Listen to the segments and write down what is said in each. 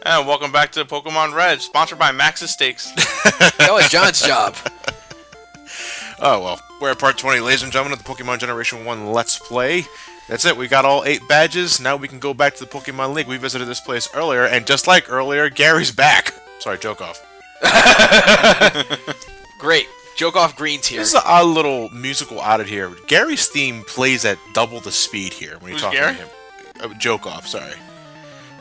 And welcome back to Pokemon Red, sponsored by Max's Steaks. That was John's job. Oh, well. We're at part 20, ladies and gentlemen, of the Pokemon Generation 1 Let's Play. That's it. We got all 8 badges. Now we can go back to the Pokemon League. We visited this place earlier, and just like earlier, Gary's back. Sorry, joke off. Great. Joke off Green's here. This is an odd little musical oddity here. Gary's theme plays at double the speed here when you talk to him. Joke off, sorry.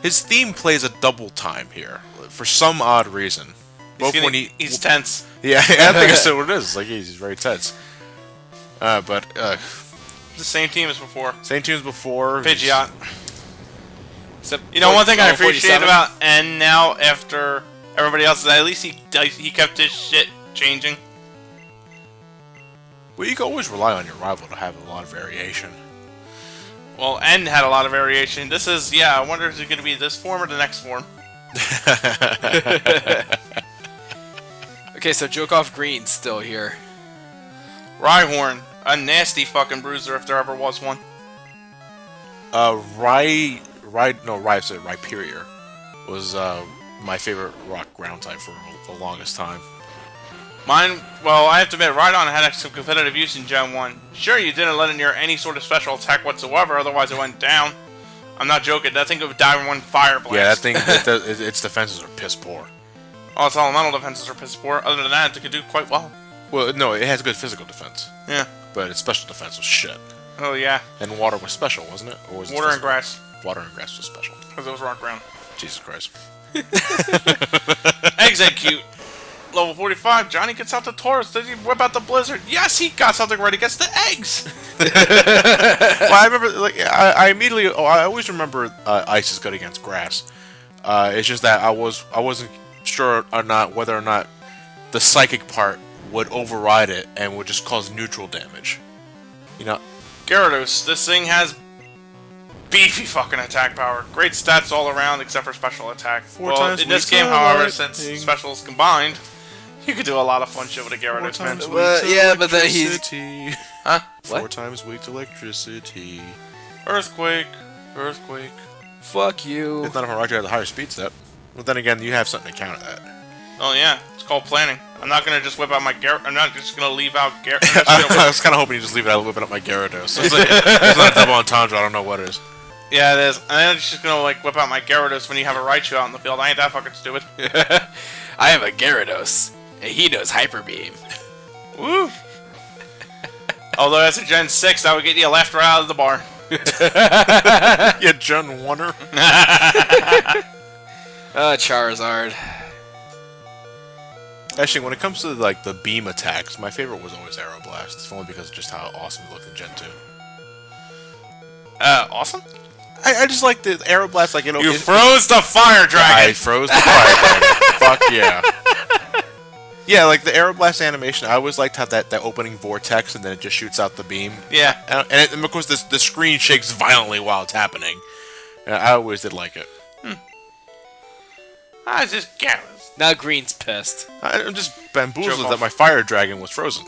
His theme plays at double time here for some odd reason. He's tense. Yeah, I think that's what it is. It's like he's very tense. But The same team as before. same team as before. Pidgeot. Except You know, one thing I level appreciate 47. about N now, after everybody else, is that at least he kept his shit changing. Well, you can always rely on your rival to have a lot of variation. Well, N had a lot of variation. This is, yeah, I wonder if it's going to be this form or the next form. Okay, so Joke off Green's still here. Rhyhorn, a nasty fucking bruiser if there ever was one. Rhyperior was my favorite rock ground type for the longest time. Mine, well, I have to admit, Rhydon had some competitive use in Gen 1. Sure, you didn't let it near any sort of special attack whatsoever, otherwise it went down. I'm not joking, that thing would die in one fire blast. Yeah, that thing, its defenses are piss poor. All its elemental defenses are piss poor. Other than that, it could do quite well. Well, no, it has good physical defense. Yeah. But its special defense was shit. Oh, yeah. And water was special, wasn't it? Or was it Water and physical? grass. Water and grass was special. Because it was rock ground. Jesus Christ. Execute. Level 45, Johnny gets out the Taurus. Does he whip out the Blizzard? Yes, he got something right against the eggs. Well, I remember, like, I immediately, I always remember ice is good against grass. It's just that I wasn't sure or not whether or not the psychic part would override it and would just cause neutral damage. You know? Gyarados, this thing has beefy fucking attack power. Great stats all around except for special attack. Times in this weak game, to however, lightning. since specials combined, you could do a lot of fun shit with a Gyarados, man. Well, yeah, but then he's... Electricity. Huh? What? 4 times weak to electricity. Earthquake. Earthquake. Fuck you. It's not if I roger at the higher speed step. But then again, you have something to counter that. Oh, yeah. It's called planning. I'm not gonna just whip out my Gyarados. I'm not just gonna leave out I Gyarados. was kind of hoping you just leave it out whipping up my Gyarados. It's not a double entendre, I don't know what it is. Yeah, it is. And I'm just gonna, like, whip out my Gyarados when you have a Raichu out in the field. I ain't that fucking stupid. I have a Gyarados, and he knows Hyper Beam. Woo! Although that's a Gen 6, that would get you left right out of the bar. Yeah, Gen 1-er. Charizard. Actually, when it comes to like the beam attacks, my favorite was always Aeroblast. It's only because of just how awesome it looked in Gen 2. Awesome? I just like the Aeroblast, like, you know... You froze the fire dragon! I froze the fire dragon. Fuck yeah. Yeah, like the Aeroblast animation, I always liked how that opening vortex and then it just shoots out the beam. Yeah. And of course, the screen shakes violently while it's happening. And I always did like it. Ah, it's just Gyarados. Now Green's pissed. I'm just bamboozled Joke that off. my fire dragon was frozen.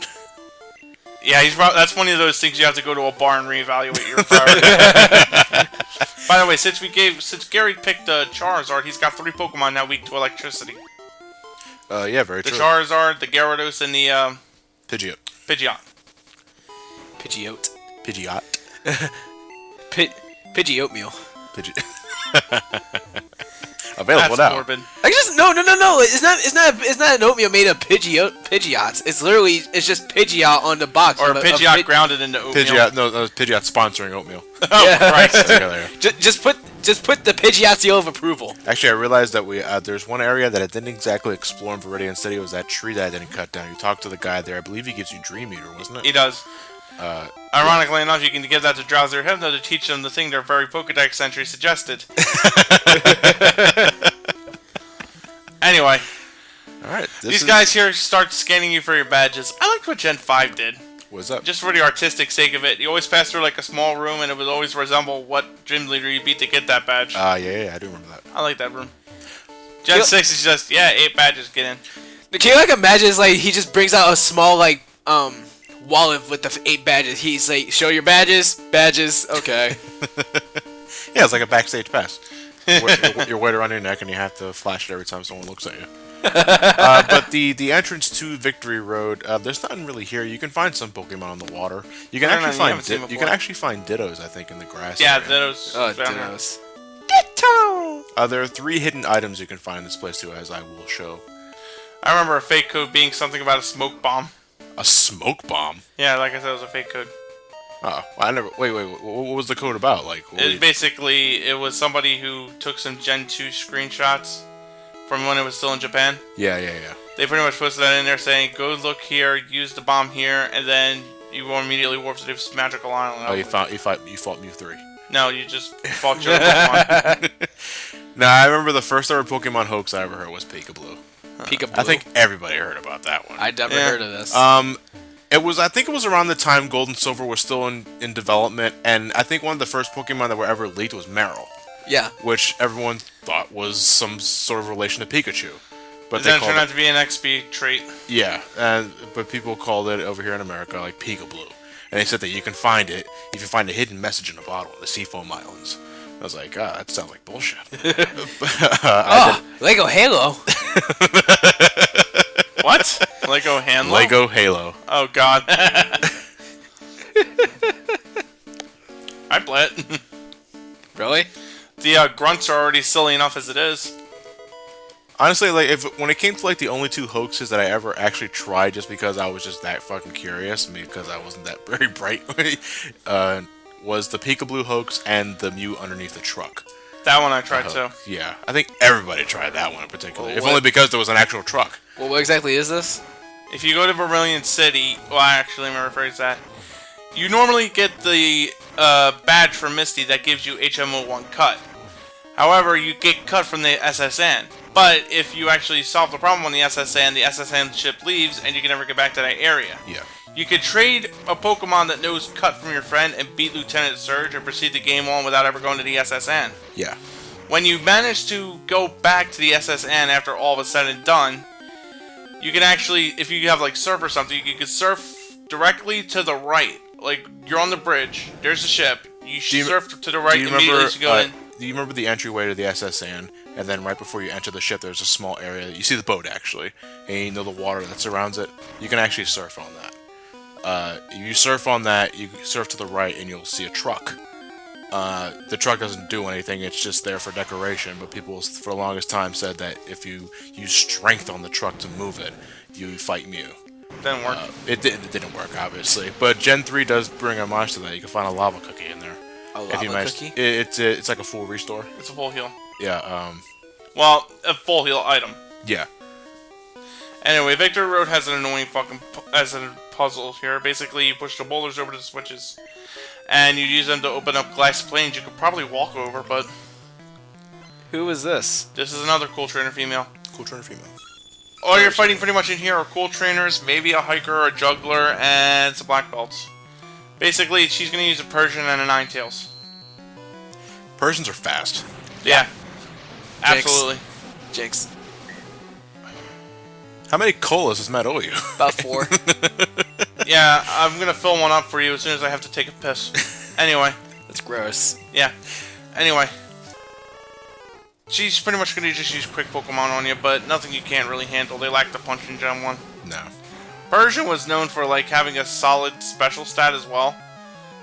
Yeah, that's one of those things you have to go to a bar and reevaluate your priorities. By the way, since Gary picked Charizard, he's got 3 Pokemon now weak to electricity. Yeah, very The true. Charizard, the Gyarados, and the Pidgeot. Pidgeot. Pidgeot. Pidgeot. Pidgey oatmeal. Pidgeot. Available That's now. morbid. I just no. It's not an oatmeal made of Pidgeots. It's just Pidgeot on the box. Or of Pidgeot grounded into oatmeal. Pidgeot. No, Pidgeot sponsoring oatmeal. Oh, Yeah. Christ. Together. Just put the Pidgeot seal of approval. Actually, I realized that there's one area that I didn't exactly explore in Viridian City. It was that tree that I didn't cut down. You talked to the guy there. I believe he gives you Dream Eater, wasn't it? He does. Ironically enough, you can give that to Drowsy or Hypno to teach them the thing their very Pokedex entry suggested. Anyway, Alright. these guys here start scanning you for your badges. I liked what Gen 5 did. What's up? Just for the artistic sake of it. You always pass through like a small room and it would always resemble what gym leader you beat to get that badge. Yeah, I do remember that. I like that room. Gen 6 is just, 8 badges, get in. Can you imagine? It's like he just brings out a small wallet with the 8 badges. He's like, show your badges, okay. Yeah, it's like a backstage pass. You're weight around your neck, and you have to flash it every time someone looks at you. But the entrance to Victory Road, there's nothing really here. You can find some Pokemon on the water. You can actually find Dittos, I think, in the grass. Yeah, area. Dittos. Oh, Dittos. There are 3 hidden items you can find in this place too, as I will show. I remember a fake code being something about a smoke bomb. A smoke bomb? Yeah, like I said, it was a fake code. Oh, I never. Wait. What was the code about? Like, it was somebody who took some Gen 2 screenshots from when it was still in Japan. Yeah. They pretty much posted that in there saying, "Go look here, use the bomb here, and then you will immediately warp to this magical island." Oh, you fought Mew 3. No, you just fought your Pokemon. No, I remember the first ever Pokemon hoax I ever heard was Peekaboo. Peekaboo. I think everybody heard about that one. I never heard of this. I think it was around the time Gold and Silver was still in development, and I think one of the first Pokemon that were ever leaked was Meryl. Yeah. Which everyone thought was some sort of relation to Pikachu. But then it turned out to be an XP trait. Yeah, but people called it over here in America like Peekaboo. And they said that you can find it if you find a hidden message in a bottle in the Seafoam Islands. I was like, that sounds like bullshit. Lego Halo. What? Lego Halo? Lego Halo. Oh, God. I play it. Really? The grunts are already silly enough as it is. Honestly, like when it came to like the only 2 hoaxes that I ever actually tried, just because I was just that fucking curious, because I wasn't that very bright, was the Peekaboo hoax and the Mew underneath the truck. That one I tried too. Yeah, I think everybody tried that one in particular, Well, if only because there was an actual truck. Well, what exactly is this? If you go to Vermilion City, well, actually, let me rephrase that. You normally get the badge from Misty that gives you HMO1 cut. However, you get cut from the SSN. But if you actually solve the problem on the SSN ship leaves, and you can never get back to that area. Yeah. You could trade a Pokemon that knows cut from your friend and beat Lieutenant Surge and proceed to game on without ever going to the SSN. Yeah. When you manage to go back to the SSN after all was said and done, you can actually, if you have like surf or something, you can surf directly to the right. Like, you're on the bridge, there's a ship, you surf to the right immediately as you go in. Do you remember the entryway to the SSN? And then right before you enter the ship, there's a small area. You see the boat, actually. And you know the water that surrounds it. You can actually surf on that. You surf on that, you surf to the right, and you'll see a truck. The truck doesn't do anything, it's just there for decoration. But people, for the longest time, said that if you use strength on the truck to move it, you fight Mew. Didn't work. It didn't work, obviously. But Gen 3 does bring a monster that. You can find a lava cookie in there. A lava cookie? It's like a full restore. It's a full heal. Yeah, Well, a full heal item. Yeah. Anyway, Victory Road has an annoying puzzle here. Basically, you push the boulders over to the switches, and you use them to open up glass planes you could probably walk over, but... Who is this? This is another cool trainer female. Cool trainer female. All you're fighting pretty much in here are cool trainers, maybe a hiker, a juggler, and some black belts. Basically, she's going to use a Persian and a Ninetales. Persians are fast. Yeah. Absolutely. Jinx. How many colas does Matt owe you? About 4. Yeah, I'm going to fill one up for you as soon as I have to take a piss. Anyway. That's gross. Yeah. Anyway. She's pretty much going to just use quick Pokemon on you, but nothing you can't really handle. They lack the punch in Gen 1. No. Persian was known for like having a solid special stat as well.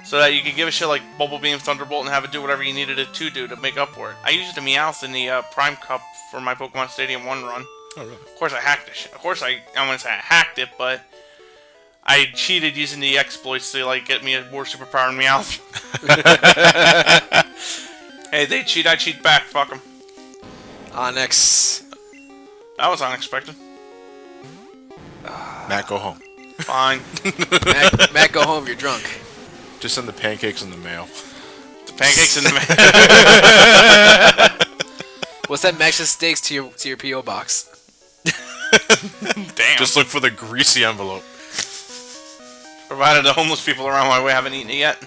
So that you could give a shit like Bubble Beam, Thunderbolt, and have it do whatever you needed it to do to make up for it. I used a Meowth in the Prime Cup for my Pokemon Stadium 1 run. Oh, really? Of course I hacked it. Of course I wouldn't say I hacked it, but I cheated using the exploits to like get me a more superpowered Meowth. Hey, they cheat, I cheat back. Fuck them. Onyx. That was unexpected. Matt, go home. Fine. Matt, go home. You're drunk. Just send the pancakes in the mail. The pancakes in the We'll send Max's steaks to your P.O. box. Damn. Just look for the greasy envelope. Provided the homeless people around my way haven't eaten it yet.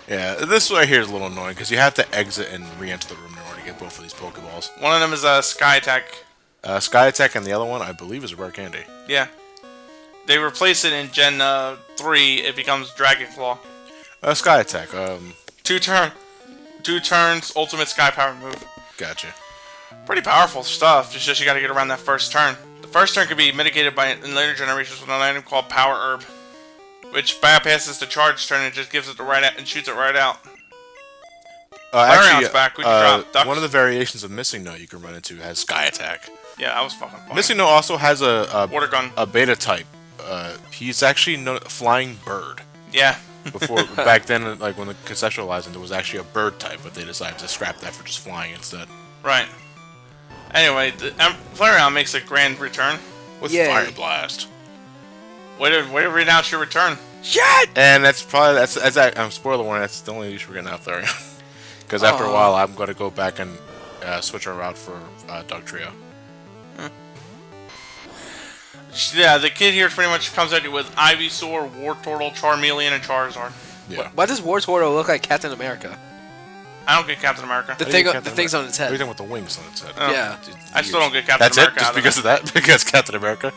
Yeah, this right here is a little annoying because you have to exit and re-enter the room in order to get both of these Pokeballs. One of them is a Sky Attack. Sky Attack, and the other one, I believe, is a Rare Candy. Yeah. They replace it in Gen 3, it becomes Dragon Claw. Sky Attack, 2 turns, ultimate Sky Power move. Gotcha. Pretty powerful stuff. It's just you gotta get around that first turn. The first turn can be mitigated by in later generations with an item called Power Herb, which bypasses the charge turn and just gives it the right out and shoots it right out. Actually, back. We can drop one of the variations of Missing Note you can run into has Sky Attack. Yeah, that was fucking fun. Missing Note also has a water gun. A beta type. He's actually Flying Bird. Yeah. Before back then, like when the conceptualizing, there was actually a bird type, but they decided to scrap that for just flying instead. Right. Anyway, Flareon makes a grand return with Fire Blast. Way to renounce your return. Shit! And that's probably spoiler warning. That's the only use we're getting out there. Because after a while, I'm going to go back and switch our route for Dog Trio. Yeah, the kid here pretty much comes at you with Ivysaur, Wartortle, Charmeleon, and Charizard. Yeah. Why does Wartortle look like Captain America? I don't get Captain America. The thing's on its head. Everything with the wings on its head. Oh. Yeah. I still don't get Captain America. That's it? Just because of that? Because Captain America?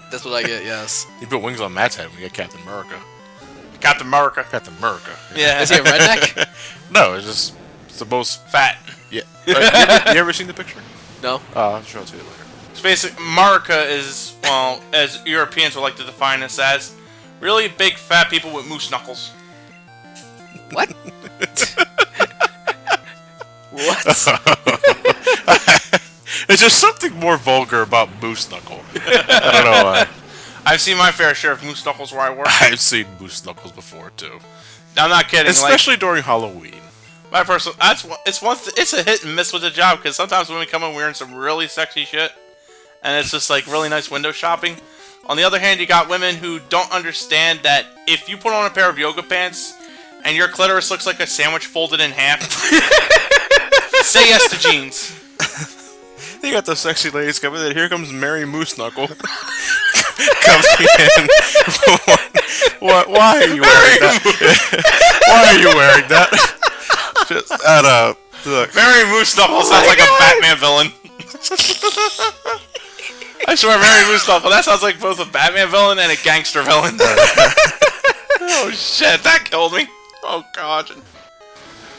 That's what I get, yes. You put wings on Matt's head when you get Captain America. Captain America. Captain America. Yeah. Is he a redneck? No, it's the most... Fat. Yeah. You ever seen the picture? No. I'll show it to you later. So basically, America is, well, as Europeans would like to define this as, really big fat people with moose knuckles. What? What? It's just something more vulgar about moose knuckle. I don't know why. I've seen my fair share of moose knuckles where I work. I've seen moose knuckles before too. I'm not kidding. Especially during Halloween. My personal, it's a hit and miss with the job because sometimes when we come in, we're in some really sexy shit, and it's just like really nice window shopping. On the other hand, you got women who don't understand that if you put on a pair of yoga pants and your clitoris looks like a sandwich folded in half, say yes to jeans. You got those sexy ladies coming in. Here comes Mary Moose Knuckle. Coming in. Why are you wearing that? Why are you wearing that? Just look. Mary Moose Knuckle sounds like a Batman villain. I swear, Mary Moose Knuckle, that sounds like both a Batman villain and a gangster villain. Oh shit, that killed me. Oh god.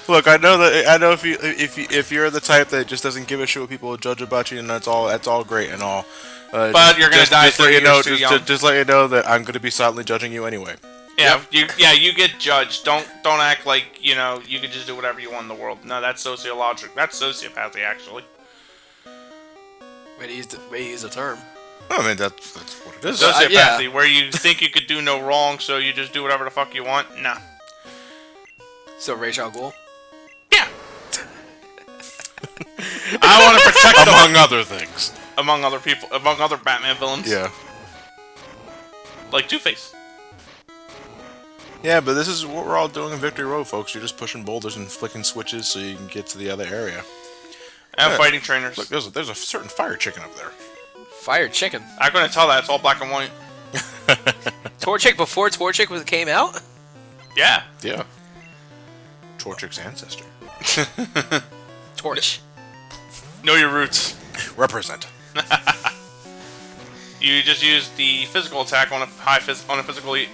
Look, I know if you're the type that just doesn't give a shit what people will judge about you, and that's all great and all. But you're gonna die. Just let you know that I'm gonna be silently judging you anyway. Yeah, you get judged. Don't act like you can just do whatever you want in the world. No, that's sociological. That's sociopathy, actually. Way to use the term. I mean that's what it is. Sociopathy, where you think you could do no wrong, so you just do whatever the fuck you want. Nah. So Ra's al Ghul? Yeah. I want to protect them. Among other things. Among other people. Among other Batman villains. Yeah. Like Two-Face. Yeah, but this is what we're all doing in Victory Road, folks. You're just pushing boulders and flicking switches so you can get to the other area. And fighting trainers. Look, there's a certain fire chicken up there. Fire chicken? I couldn't tell that. It's all black and white. Torchic before Torchic came out? Yeah. Yeah. Torchic's ancestor. Torch. Know your roots. Represent. You just use the physical attack on a physical.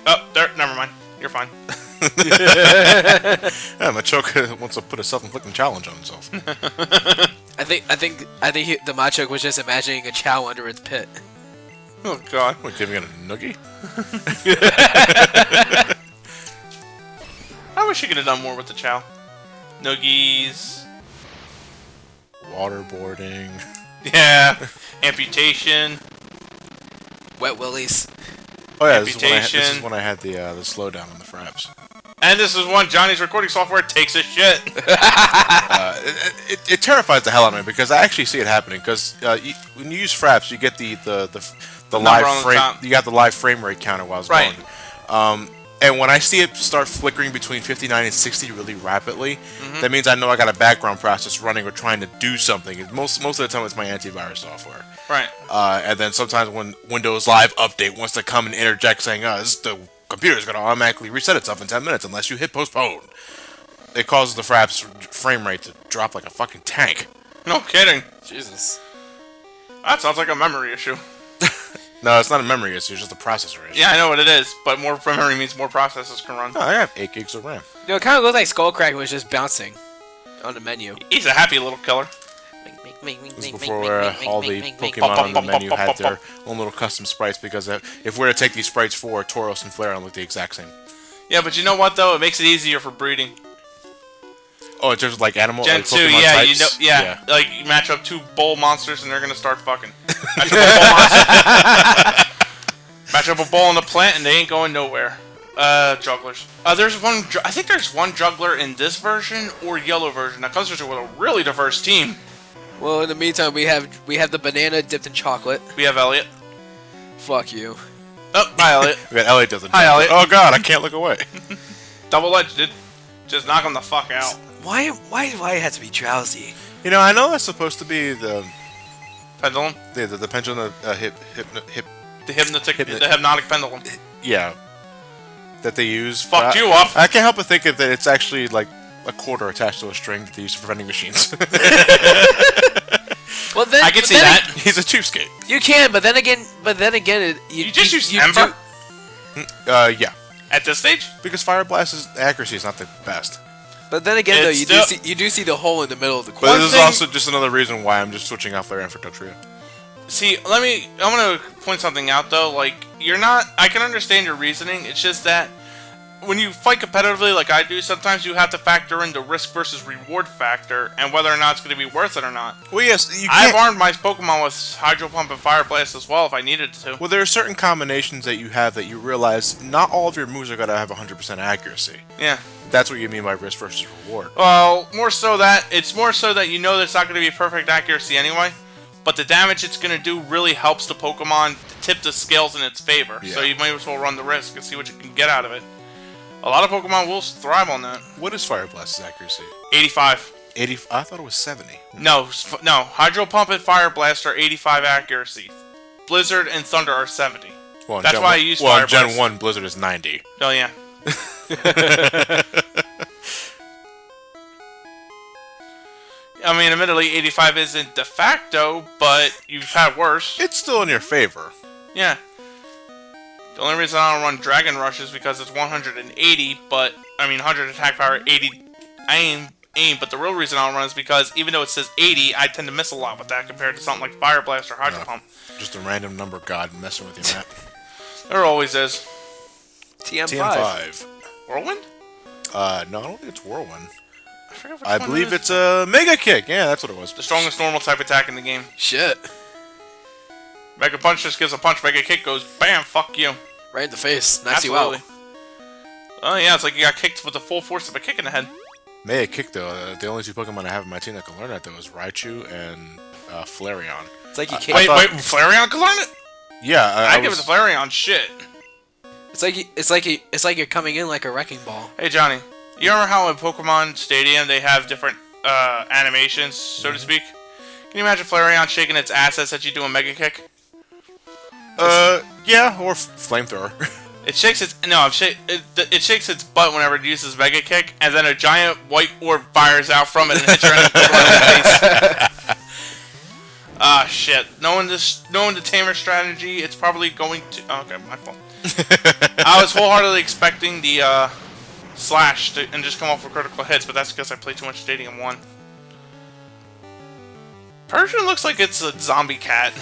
Oh, there. Never mind. You're fine. Yeah, Machoke wants to put a self-inflicting challenge on himself. I think the Machoke was just imagining a Chow under its pit. Oh god. What, giving it a noogie? I wish you could have done more with the Chow. Noogies. Waterboarding. Yeah. Amputation. Wet willies. Oh yeah, Amputation. this is when I had the slowdown on the fraps. And this is when Johnny's recording software takes a shit. It terrifies the hell out of me because I actually see it happening. Because when you use fraps, you get the live frame. You got the live frame rate counter while it's going. And when I see it start flickering between 59 and 60 really rapidly, that means I know I got a background process running or trying to do something. Most of the time, it's my antivirus software. Right. And then sometimes when Windows Live Update wants to come and interject saying, the computer's going to automatically reset itself in 10 minutes unless you hit postpone. It causes the fraps frame rate to drop like a fucking tank. No kidding. Jesus. That sounds like a memory issue. No, it's not a memory issue, it's just a processor issue. Yeah, I know what it is, but more memory means more processors can run. No, I have 8 gigs of RAM. It kind of looked like Skullcrack was just bouncing on the menu. He's a happy little killer. This is before all the Pokemon on the menu had their own little custom sprites, because if we were to take these sprites for Tauros and Flareon, look the exact same. Yeah, but you know what though? It makes it easier for breeding. Oh, it's just like animal Gen like 2, Pokemon yeah, types? like you match up 2 bull monsters and they're gonna start fucking. Match up a bull monster. Match up a bull and a plant and they ain't going nowhere. Jugglers. There's one. I think there's one juggler in this version or yellow version that comes with a really diverse team. Well, in the meantime, we have the banana dipped in chocolate. We have Elliot. Fuck you. Oh, hi Elliot. We got Elliot doesn't. Hi Elliot. Oh god, I can't look away. Double-edged, dude. Just knock him the fuck out. Why do I have to be drowsy? You know, I know that's supposed to be the Pendulum. the pendulum, The hypnotic pendulum. yeah, that they use. Fucked you up. I can't help but think that it's actually like a quarter attached to a string that they use for vending machines. Well, then I can see that. He's a cheapskate. You can, but then again, You just use Ember? Yeah. At this stage? Because Fire Blast's accuracy is not the best. But then again, though, It's you do see the hole in the middle of the But coin. this is also just another reason why I'm just switching out Flareon for Dugtrio. See, I'm gonna point something out though. Like, I can understand your reasoning. It's just that when you fight competitively, like I do, sometimes you have to factor in the risk versus reward factor and whether or not it's gonna be worth it or not. Well, yes, you I've can't... armed my Pokemon with Hydro Pump and Fire Blast as well if I needed to. Well, there are certain combinations that you have that you realize not all of your moves are gonna have 100% accuracy. Yeah. That's what you mean by risk versus reward. Well, it's more so that you know that it's not going to be perfect accuracy anyway, but the damage it's going to do really helps the Pokemon tip the scales in its favor. Yeah. So you might as well run the risk and see what you can get out of it. A lot of Pokemon will thrive on that. What is Fire Blast's accuracy? 85. 80. I thought it was 70. No. Hydro Pump and Fire Blast are 85 accuracy. Blizzard and Thunder are 70. Well, That's why I use Fire Gen Blast. 1, Blizzard is 90. Oh, yeah. I mean, admittedly, 85 isn't de facto, but you've had worse. It's still in your favor. Yeah. The only reason I don't run Dragon Rush is because it's 180, but, 100 attack power, 80 aim, but the real reason I don't run is because even though it says 80, I tend to miss a lot with that compared to something like Fire Blast or Hydro Pump. Just a random number god messing with you, Matt. There always is. TM5. TM5. Whirlwind? No, I don't think it's Whirlwind. I forget which I one believe it is. it's a Mega Kick. Yeah, that's what it was. The strongest normal type attack in the game. Shit. Mega Punch just gives a punch, Mega Kick goes, bam, fuck you. Right in the face. Knocks Absolutely. you out. Oh yeah, it's like you got kicked with the full force of a kick in the head. Mega Kick, though, the only 2 Pokemon I have in my team that can learn that, though, is Raichu and Flareon. It's like you can't. Wait, Flareon can learn it? Yeah, I give it to Flareon, shit. It's like you're coming in like a wrecking ball. Hey Johnny, you remember how in Pokemon Stadium they have different animations, so to speak? Can you imagine Flareon shaking its ass as you do a Mega Kick? Yeah, or Flamethrower. It shakes its it shakes its butt whenever it uses Mega Kick, and then a giant white orb fires out from it and hits her in the face. Ah shit! Knowing the tamer strategy, it's probably going to. Oh, okay, my fault. I was wholeheartedly expecting the slash and just come off with critical hits, but that's because I played too much Stadium 1. Persian looks like it's a zombie cat.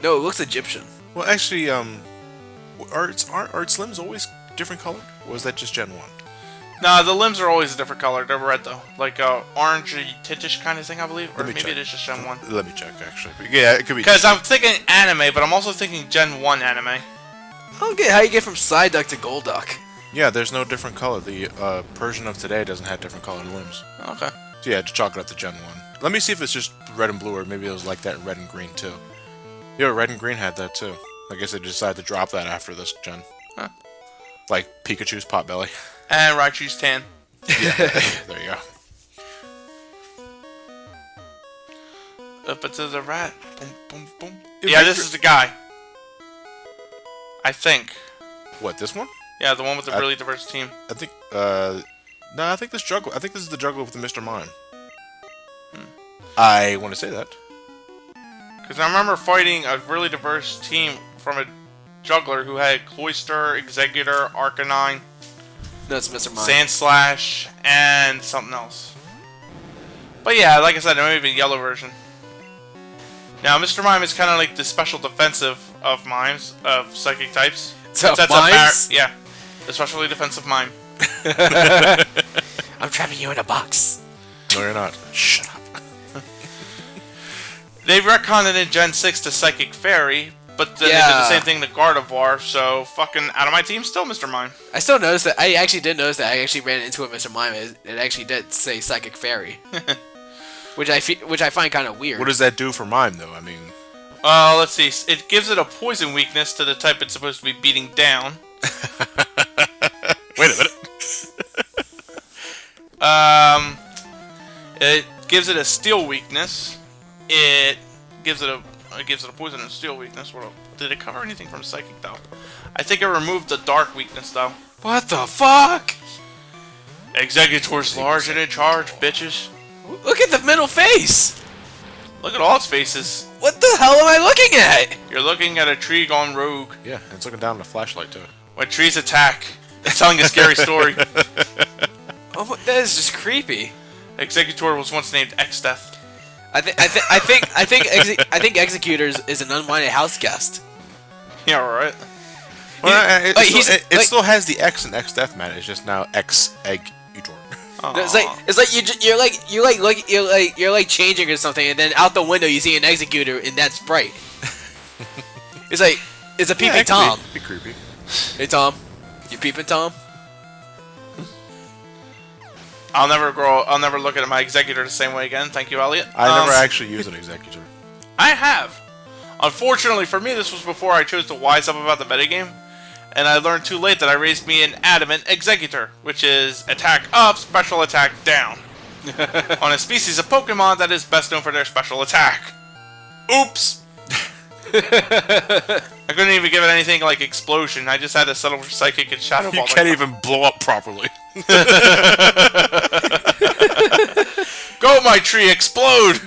No, it looks Egyptian. Well, actually, are its limbs always different color? Or was that just Gen 1? Nah, the limbs are always a different color. They're red though, like orangey tintish kind of thing, I believe, or maybe check. it is just Gen 1. Let me check, actually. Yeah, it could be. Because I'm thinking anime, but I'm also thinking Gen 1 anime. I don't get how you get from Psyduck to Golduck. Yeah, there's no different color. The Persian of today doesn't have different colored limbs. Okay. So yeah, just chalk it up to Gen 1. Let me see if it's just red and blue, or maybe it was like that in red and green too. Yeah, red and green had that too. I guess they decided to drop that after this gen. Huh. Like Pikachu's Potbelly. And Raichu's tan. Yeah, there you go. Up into the rat. Boom, boom, boom. If Yeah, Victor- this is the guy. I think. What, this one? Yeah, the one with the really diverse team. I think, no, I think this is the juggler with the Mr. Mime. I want to say that. Because I remember fighting a really diverse team from a juggler who had Cloyster, Executor, Arcanine, No, it's Mr. Mime. Sandslash, and something else. But yeah, like I said, it may be a yellow version. Now, Mr. Mime is kind of like the special defensive of mimes, of psychic types. So That's mimes? yeah. Especially defensive mime. I'm trapping you in a box. No, you're not. Shut up. They've retconned it in Gen 6 to Psychic Fairy, but then they did the same thing to Gardevoir, so fucking out of my team still, Mr. Mime. I still noticed that. I actually did notice that I actually ran into a Mr. Mime. It actually did say Psychic Fairy. which I find kind of weird. What does that do for mime, though? I mean... Let's see. It gives it a poison weakness to the type it's supposed to be beating down. Wait a minute. It gives it a steel weakness. It gives it a poison and steel weakness. Did it cover anything from psychic though? I think it removed the dark weakness though. What the fuck? Executor's large and in charge, bitches. Look at the middle face. Look at all its faces. What the hell am I looking at? You're looking at a tree gone rogue. Yeah, it's looking down at a flashlight too. When trees attack, it's telling a scary story. Oh, that is just creepy. Executor was once named X-Death. I think Executors is an unwanted house guest. Yeah, right. Well, it like- still has the X in X Death Man. It's just now X Egg Utor. It's like you're like changing or something, and then out the window you see an Executor, and that's Sprite. It's like it's a peeping Tom. Be creepy. Hey Tom, you peeping Tom? I'll never look at my Executor the same way again. Thank you, Elliot. I never actually used an Executor. I have. Unfortunately for me, this was before I chose to wise up about the metagame, and I learned too late that I raised me an Adamant Executor, which is attack up, special attack down, on a species of Pokemon that is best known for their special attack. Oops! I couldn't even give it anything like Explosion. I just had to settle for Psychic and Shadow Ball. You can't even blow up properly. Go, my tree, explode!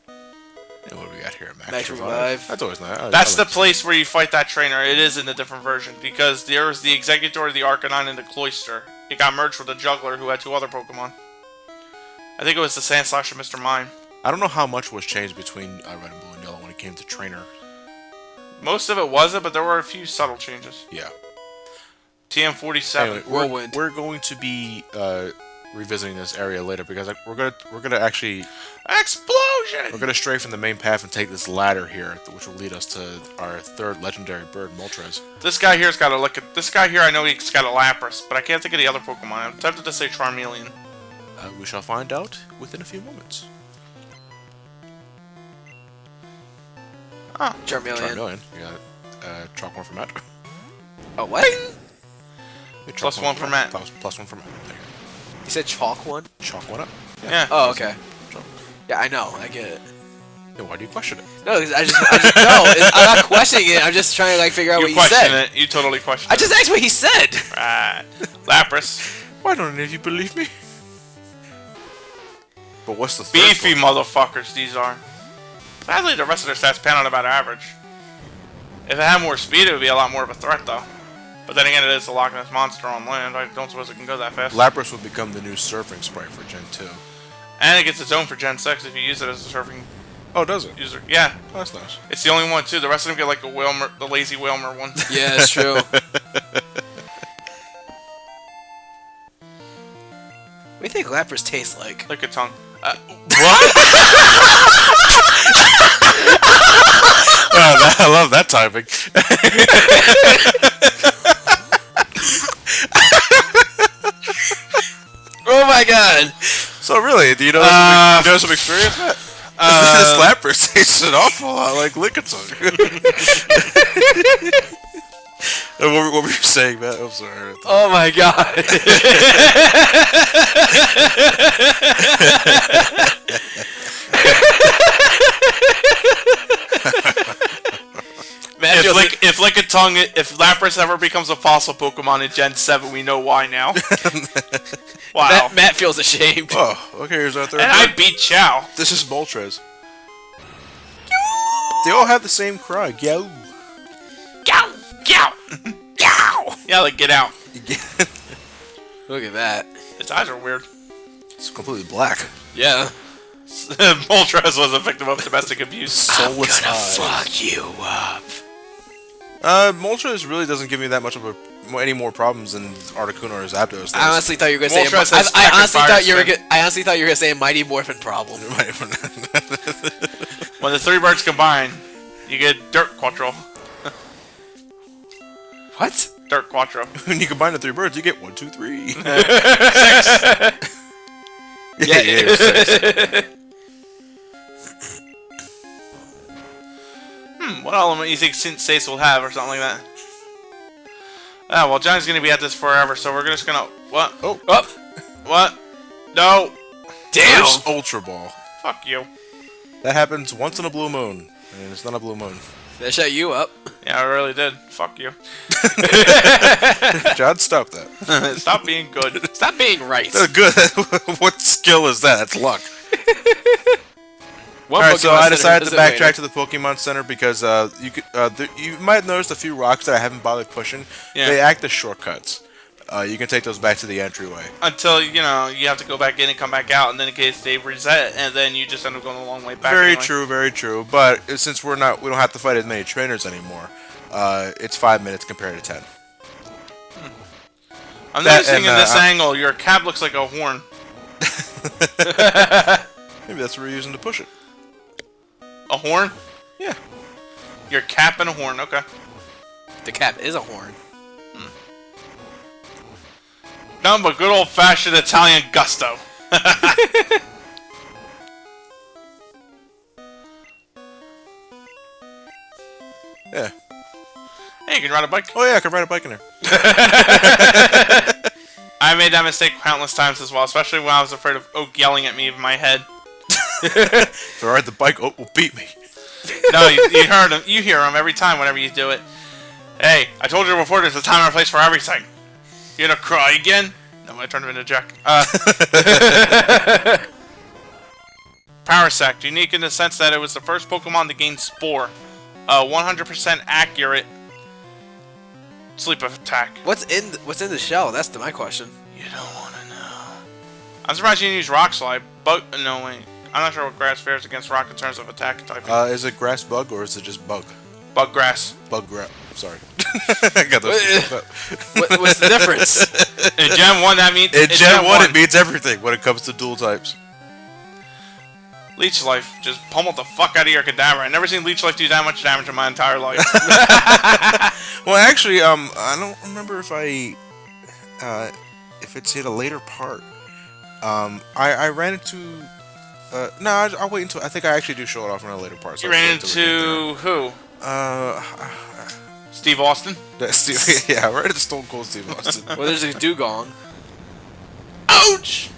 And what do we got here? Max Revive. That's always nice. That's the place where you fight that trainer. It is in a different version, because there was the Executor, the Arcanine, and the Cloyster. It got merged with the Juggler, who had two other Pokemon. I think it was the Sandslash and Mr. Mime. I don't know how much was changed between Red and Blue and Yellow when it came to trainer. Most of it wasn't, but there were a few subtle changes. Yeah. TM47. Anyway, Whirlwind. we're going to be revisiting this area later because we're gonna actually Explosion! we're gonna stray from the main path and take this ladder here, which will lead us to our third legendary bird, Moltres. This guy here's got to look at. This guy here, I know he's got a Lapras, but I can't think of the other Pokemon. I'm tempted to say Charmeleon. We shall find out within a few moments. Ah, Charmeleon. You got chalk one for Matt. Oh what? Yeah, Plus one for Matt. Plus one for Matt. There you You said chalk one? go. Chalk one up. Yeah. Oh okay. Chalk. Yeah, I know. I get it. Yeah, why do you question it? No, 'cause I just no. I'm not questioning it. I'm just trying to like figure out You what he question said. it. You totally question I it. just asked what he said. Right. Lapras. Why don't any of you believe me? But what's the third Beefy one? motherfuckers these are. Sadly, the rest of their stats pan out about average. If it had more speed, it would be a lot more of a threat, though. But then again, it is a Loch Ness monster on land. I don't suppose it can go that fast. Lapras will become the new surfing sprite for Gen 2. And it gets its own for Gen 6 if you use it as a surfing Oh, does it? user. Yeah, Oh, that's nice. it's the only one, too. The rest of them get like a Whalmer, the lazy Whalmer one. Yeah, it's true. What do you think Lapras tastes like? Lick a tongue. What? I love that timing. Oh my god! So really, do you know some experience, Matt? This Lapras tastes an awful lot like Lickitung. What were you saying, Matt? I'm sorry. Oh my god! Matt feels like, If Lapras ever becomes a fossil Pokemon in Gen 7, we know why now. Wow. Matt feels ashamed. Oh, okay, here's our third And one. I beat Chow. This is Moltres. They all have the same cry. Yow. Gow! Gow! Gow! Yeah, like, get out. Look at that. Its eyes are weird. It's completely black. Yeah. Moltres was a victim of domestic abuse. Soulless eyes. Fuck you up. Moltres really doesn't give me that much of any more problems than Articuno or Zapdos does. I honestly thought you were gonna Moltres say. has I honestly Fire thought you were. Spin. I honestly thought you were gonna say Mighty Morphin problem. When the 3 birds combine, you get Dirt Quattro. What? Dirt Quattro. When you combine the 3 birds, you get 1, 2, 3. 6. Yeah, 6. What element you think Stace will have or something like that? Oh, well, Johnny's gonna be at this forever, so we're just gonna... What? Oh. Up. What? No. Damn. First Ultra Ball. Fuck you. That happens once in a blue moon, and it's not a blue moon. That shut you up. Yeah, I really did. Fuck you. John, stop that. Stop being good. Stop being right. Good. What skill is that? That's luck. One Alright, so Pokemon I Center decided to visit later. backtrack to the Pokemon Center because you might have noticed a few rocks that I haven't bothered pushing. Yeah. They act as shortcuts. You can take those back to the entryway. Until, you know, you have to go back in and come back out, and then in case they reset, and then you just end up going a long way back. Very anyway. true, very true. But since we don't have to fight as many trainers anymore, it's 5 minutes compared to 10. I'm noticing in this angle, your cap looks like a horn. Maybe that's what we're using to push it. A horn? Yeah. Your cap and a horn, okay. The cap is a horn. Nothing but good old-fashioned Italian gusto. Yeah. Hey, you can ride a bike. Oh yeah, I can ride a bike in there. I made that mistake countless times as well, especially when I was afraid of Oak yelling at me in my head. If I ride the bike, Oak will beat me. No, you heard him. You hear him every time whenever you do it. Hey, I told you before. There's a time and a place for everything. You gonna cry again? No, I turned him into Jack. Parasect, unique in the sense that it was the first Pokemon to gain Spore. 100% accurate sleep attack. What's in the shell? That's my question. You don't want to know. I'm surprised you didn't use Rock Slide. But no, wait. I'm not sure what grass fares against rock in terms of attack type. Is it grass bug or is it just bug? Bug grass. Bug grass. Sorry. I got those mixed up. What's the difference? In Gen 1, that means... In Gen 1, it means everything when it comes to dual types. Leech Life just pummeled the fuck out of your Kadabra. I've never seen Leech Life do that much damage in my entire life. Well, actually, I don't remember if it's hit a later part. I ran into... no, I'll wait until... I think I actually do show it off in a later part. So You ran into who? Steve Austin? Yeah, right at the Stone Cold Steve Austin. Well, there's a dugong. Ouch!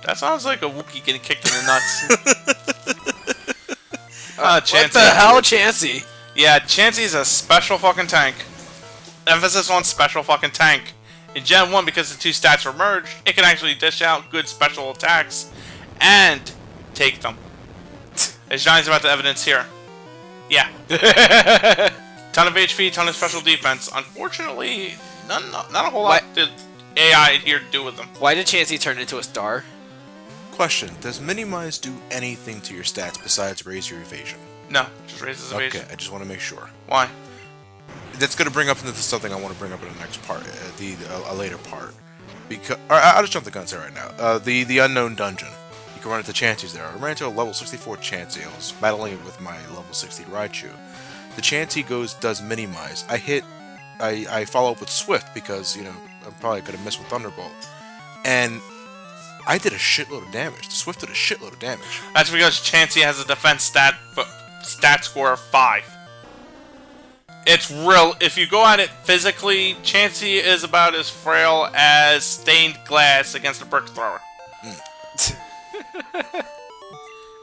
That sounds like a Wookiee getting kicked in the nuts. Chansey. What the hell, Chansey? Yeah, Chansey's a special fucking tank. Emphasis on special fucking tank. In Gen 1, because the two stats were merged, it can actually dish out good special attacks and take them. As Johnny's about to evidence here. Yeah. Ton of HP, ton of special defense. Unfortunately, not a whole lot did AI here do with them. Why did Chansey turn into a star? Question: does Minimize do anything to your stats besides raise your evasion? No, just raises evasion. Okay, I just want to make sure. Why? That's going to bring up into something I want to bring up in the next part, a later part. Because I'll just jump the guns here right now. The unknown dungeon. You can run into Chansey's there. I ran into a level 64 Chansey. I was battling it with my level 60 Raichu. The Chansey does Minimize. I follow up with Swift because, you know, I probably could have missed with Thunderbolt. And I did a shitload of damage. The Swift did a shitload of damage. That's because Chansey has a defense stat score of 5. It's real. If you go at it physically, Chansey is about as frail as stained glass against a brick thrower.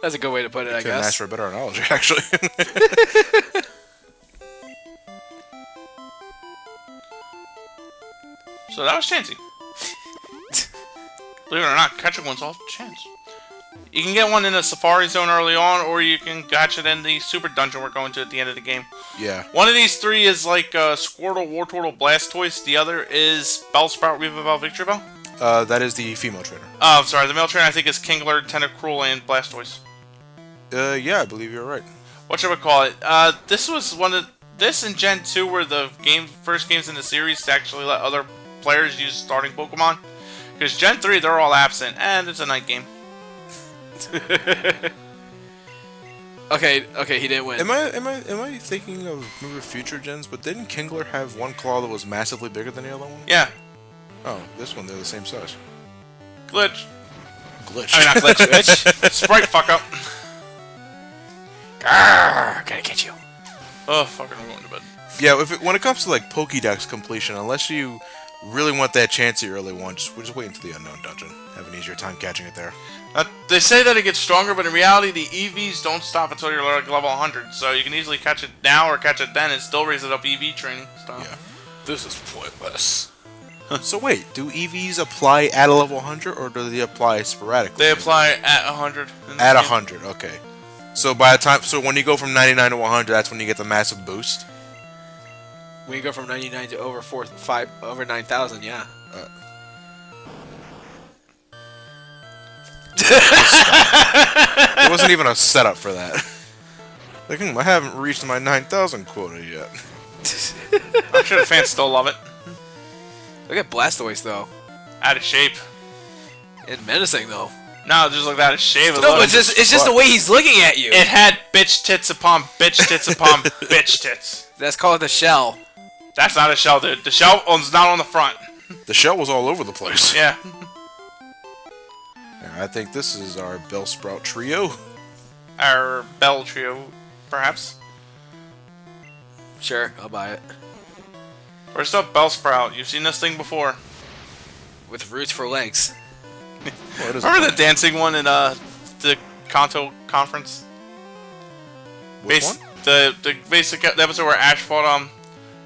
That's a good way to put it, I Couldn't guess. ask for a better analogy, actually. So that was Chansey. Believe it or not, catching one's all chance. You can get one in the Safari Zone early on, or you can catch it in the Super Dungeon we're going to at the end of the game. Yeah. One of these three is like Squirtle, Wartortle, Blastoise. The other is Bellsprout, Weavile, Victreebel. That is the female trainer. Oh, I'm sorry. The male trainer I think is Kingler, Tentacruel, and Blastoise. Yeah, I believe you're right. What should we call it? This was this and Gen 2 were the first games in the series to actually let other players use starting Pokemon. Because Gen 3, they're all absent, and it's a night game. Okay, he didn't win. Am I thinking of remember future gens? But didn't Kingler have one claw that was massively bigger than the other one? Yeah. Oh, this one they're the same size. Glitch. Glitch. I mean, not glitch. Glitch. Sprite fuck up. Grrr, gotta get you. Oh, fucking, I'm going to bed. Yeah, when it comes to like Pokédex completion, unless you really want that chancy early one, just wait until the unknown dungeon. Have an easier time catching it there. They say that it gets stronger, but in reality, the EVs don't stop until you're like level 100. So you can easily catch it now or catch it then and still raise it up EV training style. Yeah. This is pointless. So wait, do EVs apply at a level 100 or do they apply sporadically? They apply at 100. At 100, okay. So by the time, when you go from 99 to 100, that's when you get the massive boost. When you go from 99 to over 9,000, yeah. There wasn't even a setup for that. Like, I haven't reached my 9,000 quota yet. I'm sure the fans still love it. Look at Blastoise though. Out of shape. And menacing though. No, just like that out of shape. No, but it's just the way he's looking at you. It had bitch tits upon bitch tits upon bitch tits. That's called the shell. That's not a shell, dude. The shell is not on the front. The shell was all over the place. Yeah. I think this is our Bellsprout trio. Our Bell trio, perhaps. Sure, I'll buy it. First up, Bellsprout. You've seen this thing before. With roots for legs. Remember the dancing one in the Kanto conference? Which one? The basic episode where Ash fought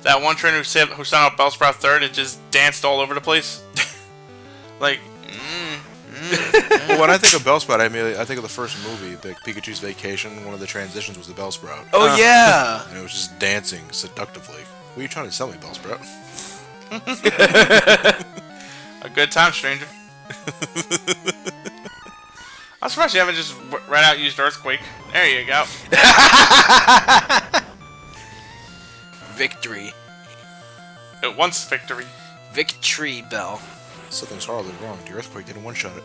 that one trainer who sent out Bellsprout third and just danced all over the place. Like, Well, when I think of Bellsprout, I think of the first movie, the Pikachu's Vacation. One of the transitions was the Bellsprout. Oh yeah. And it was just dancing seductively. What are you trying to sell me, Bellsprout? A good time, stranger. I'm surprised you haven't just right out used Earthquake. There you go. Victory. It wants victory. Victory bell. Something's horribly wrong. The Earthquake didn't one-shot it.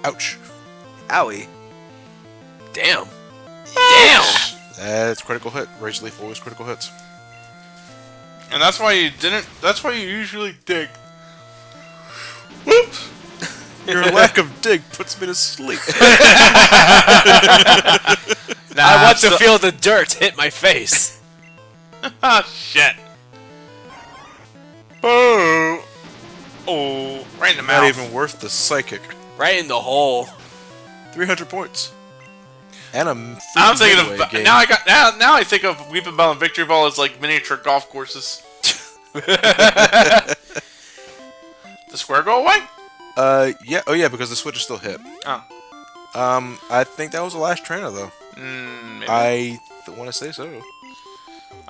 Ouch. Owie. Damn. Damn. That's critical hit. Rage Leaf always critical hits. And that's why you didn't. That's why you usually dig. Whoops. Your lack of dig puts me to sleep. I want to feel the dirt hit my face. Ah, shit. Boo. Oh, right in the mouth. Not even worth the psychic. Right in the hole. 300 points. And I'm thinking of game. now. I think of Weeping Bell and Victory Bell as like miniature golf courses. The square go away? Yeah. Oh, yeah, because the switch is still hit. Oh. I think that was the last trainer, though. Maybe. I want to say so.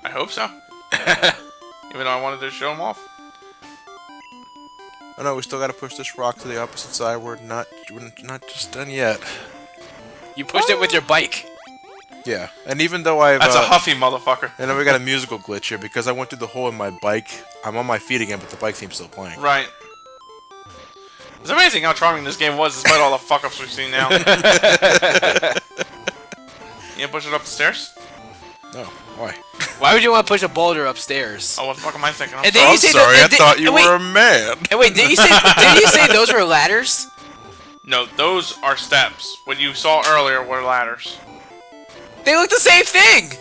I hope so. Even though I wanted to show them off. Oh no, we still got to push this rock to the opposite side. We're not just done yet. You pushed it with your bike. Yeah, and even though I've That's a huffy motherfucker. and then we got a musical glitch here because I went through the hole in my bike. I'm on my feet again, but the bike theme's still playing. Right. It's amazing how charming this game was, despite all the fuck-ups we've seen now. You gonna push it up the stairs? No, why? Why would you want to push a boulder upstairs? Oh, what the fuck am I thinking? And then you say sorry, I and thought you wait, were a man. And wait, did you say those were ladders? No, those are steps. What you saw earlier were ladders. They look the same thing.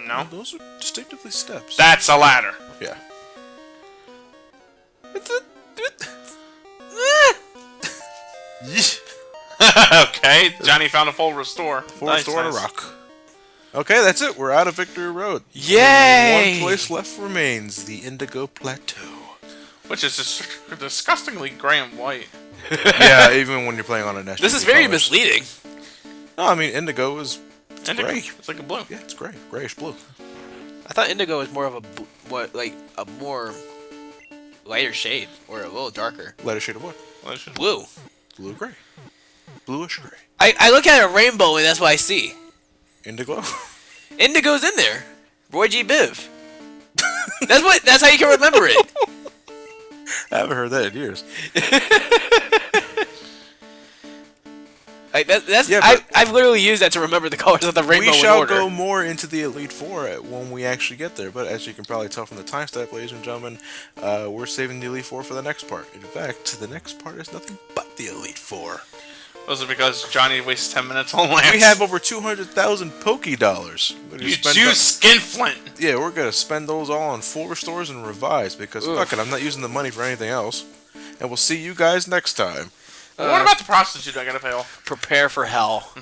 No. Those are distinctively steps. That's a ladder. Yeah. Okay, Johnny found a full restore. Full restore and a rock. Okay, that's it. We're out of Victory Road. Yay! One place left remains, the Indigo Plateau. Which is just disgustingly gray and white. Yeah, even when you're playing on an SGB. This is very colors. misleading. No, I mean Indigo is Indigo. gray. It's like a blue. Yeah, it's gray, grayish blue. I thought indigo was more of a lighter shade or a little darker. Lighter shade of what? Blue. Blue gray. Bluish gray. I look at a rainbow and that's what I see. Indigo. Indigo's in there. Roy G. Biv. That's how you can remember it. I haven't heard that in years. I've literally used that to remember the colors of the rainbow. We shall in order. go more into the Elite Four when we actually get there, but as you can probably tell from the time stamp, ladies and gentlemen, we're saving the Elite Four for the next part. In fact, the next part is nothing but the Elite Four. Was it because Johnny wastes 10 minutes on Lance? We have over 200,000 Poké Dollars. You choose Skinflint. Yeah, we're gonna spend those all on full restores and revise because fuck it, I'm not using the money for anything else. And we'll see you guys next time. What about the prostitute I gotta pay off? Prepare for hell.